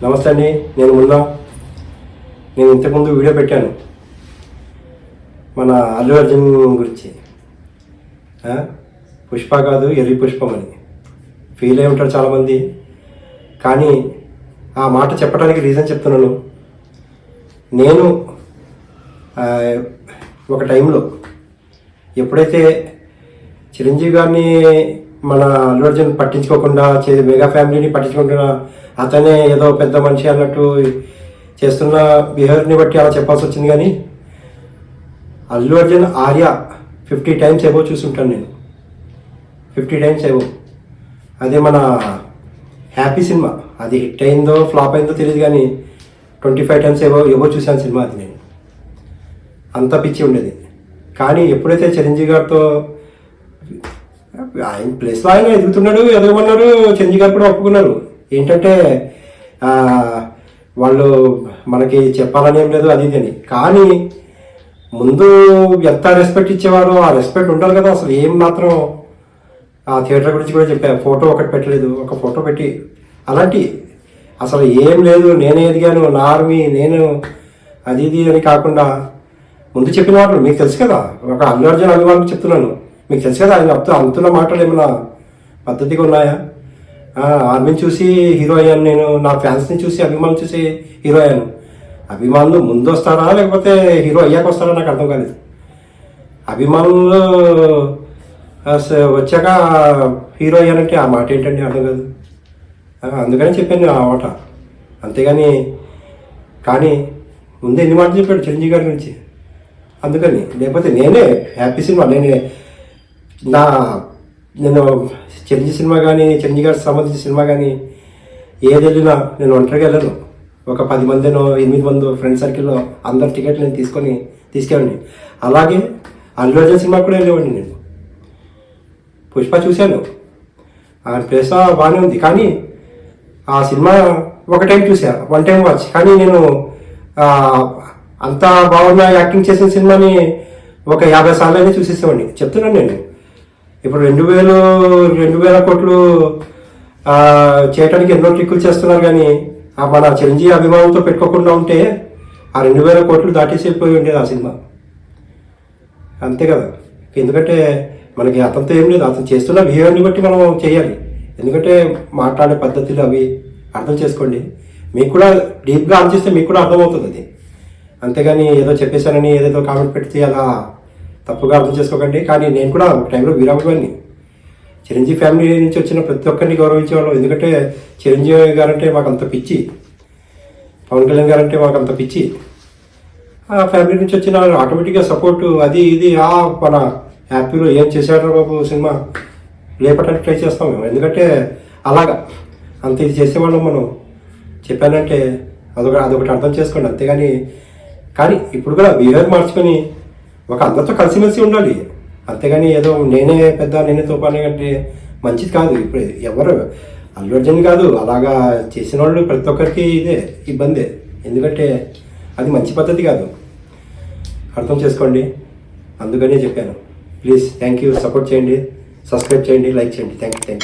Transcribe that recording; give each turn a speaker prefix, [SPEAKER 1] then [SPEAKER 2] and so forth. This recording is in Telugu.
[SPEAKER 1] నమస్తే అండి, నేను ఇంతకుముందు వీడియో పెట్టాను మన అల్లు అర్జున్ గురించి. పుష్ప కాదు ఎర్రి పుష్పం అని ఫీల్ అయి ఉంటారు చాలామంది. కానీ ఆ మాట చెప్పడానికి రీజన్ చెప్తున్నాను. నేను ఒక టైంలో ఎప్పుడైతే చిరంజీవి గారిని మన అల్లు అర్జున్ పట్టించుకోకుండా మెగా ఫ్యామిలీని పట్టించుకోకుండా అతనే ఏదో పెద్ద మనిషి అన్నట్టు చేస్తున్న బిహేవియర్ని బట్టి అలా చెప్పాల్సి వచ్చింది. కానీ అల్లు అర్జున్ ఆర్య 50 times ఏవో చూసుంటాను నేను. 50 times ఏవో. అదే మన హ్యాపీ సినిమా, అది హిట్ అయిందో ఫ్లాప్ అయిందో తెలియదు కానీ 25 times ఏవో చూశాను సినిమా. అది నేను అంత పిచ్చి ఉండేది. కానీ ఎప్పుడైతే చిరంజీవి గారితో ఆయన ప్లేస్లో ఆయన ఎదుగుతున్నాడు, ఎదగమన్నారు, చిరంజీవి గారు కూడా ఒప్పుకున్నారు. ఏంటంటే వాళ్ళు మనకి చెప్పాలని ఏం లేదు అది ఇది అని. కానీ ముందు ఎంత రెస్పెక్ట్ ఇచ్చేవారో ఆ రెస్పెక్ట్ ఉండాలి కదా. అసలు ఏం మాత్రం ఆ థియేటర్ గురించి కూడా చెప్పా, ఫోటో ఒకటి పెట్టలేదు, ఒక ఫోటో పెట్టి అలాంటి అసలు ఏం లేదు. నేనే ఎదిగాను, నా ఆర్మీ నేను అది ఇది అని కాకుండా ముందు చెప్పిన మాటలు మీకు తెలుసు కదా. ఒక అల్లు అర్జున్ అభిమానులు చెప్తున్నాను, మీకు తెలుసు కదా. ఆయన అంతున్న మాటలు ఏమైనా పద్ధతిగా ఉన్నాయా? ఆర్మీని చూసి హీరో అయ్యాను నేను, నా ఫ్యాన్స్ని చూసి అభిమానులు చూసి హీరో అయ్యాను. అభిమానులు ముందు వస్తారా లేకపోతే హీరో అయ్యాక వస్తారా నాకు అర్థం కాలేదు. అభిమానులు వచ్చాక హీరో అయ్యానంటే ఆ మాట ఏంటండి అర్థం కాదు. అందుకని చెప్పాను ఆ మాట, అంతేగాని. కానీ ముందు ఎన్ని మాటలు చెప్పాడు చిరంజీవి గారి గురించి. అందుకని లేకపోతే నేనే హ్యాపీ సినిమా నేను చిరంజీవి సినిమా కానీ చిరంజీవి గారికి సంబంధించిన సినిమా కానీ ఏది వెళ్ళినా నేను ఒంటరిగా వెళ్ళను. ఒక 10 మందినో 8 మందో ఫ్రెండ్ సర్కిల్లో అందరు టికెట్లు నేను తీసుకెళ్ళండి. అలాగే అల్లు అర్జున్ సినిమా కూడా వెళ్ళేవాడిని నేను. పుష్ప చూశాను, ఆ ప్లేస్ బాగానే ఉంది. కానీ ఆ సినిమా ఒక టైం చూసా, 1 time వాచ్. కానీ నేను అంత బాగున్న యాక్టింగ్ చేసిన సినిమాని ఒక 50 సార్లు అయినా చూసేసేవాడిని. చెప్తున్నాను నేను. ఇప్పుడు 2,000 కోట్లు చేయడానికి ఎన్నో ట్రిక్కులు చేస్తున్నారు. కానీ మన చిరంజీవి అభిమానులతో పెట్టుకోకుండా ఉంటే ఆ 2,000 కోట్లు దాటేసిపోయి ఉండేది ఆ సినిమా. అంతే కదా. ఎందుకంటే మనకి అతనితో ఏం లేదు, అతను చేస్తున్న బిహేవియర్ని బట్టి మనం చేయాలి. ఎందుకంటే మాట్లాడే పద్ధతులు అవి అర్థం చేసుకోండి. మీకు కూడా డీప్గా ఆలోచిస్తే మీకు కూడా అర్థమవుతుంది అది. అంతేగాని ఏదో చెప్పేశానని ఏదేదో కామెంట్ పెడితే అలా తప్పుగా అర్థం చేసుకోకండి. కానీ నేను కూడా ఒక టైంలో వీరాభిమాని. చిరంజీవి ఫ్యామిలీ నుంచి వచ్చిన ప్రతి ఒక్కరిని గౌరవించేవాళ్ళం. ఎందుకంటే చిరంజీవి గారంటే మాకు అంత పిచ్చి, పవన్ కళ్యాణ్ గారంటే మాకు అంత పిచ్చి. ఆ ఫ్యామిలీ నుంచి వచ్చిన ఆటోమేటిక్గా సపోర్టు అది ఇది మన హ్యాపీలో ఏం చేశాడు బాబు సినిమా లేపటానికి ట్రై చేస్తాం మేము. ఎందుకంటే అలాగా అంత ఇది చేసేవాళ్ళం మనం. చెప్పానంటే అదొకటి అర్థం చేసుకోండి. అంతేగాని కానీ ఇప్పుడు కూడా బిహేవియర్ మార్చుకొని ఒక అందరితో కలిసిమెలిసి ఉండాలి. అంతేగాని ఏదో నేనే పెద్ద నేనే తోపానే అంటే మంచిది కాదు. ఇప్పుడు ఎవరు అల్లు అర్జున్ కాదు, అలాగా చేసిన వాళ్ళు ప్రతి ఒక్కరికి ఇదే ఇబ్బందే. ఎందుకంటే అది మంచి పద్ధతి కాదు. అర్థం చేసుకోండి. అందుకనే చెప్పాను. Please thank you. సపోర్ట్ చేయండి, సబ్స్క్రైబ్ చేయండి, లైక్ చేయండి. Thank you.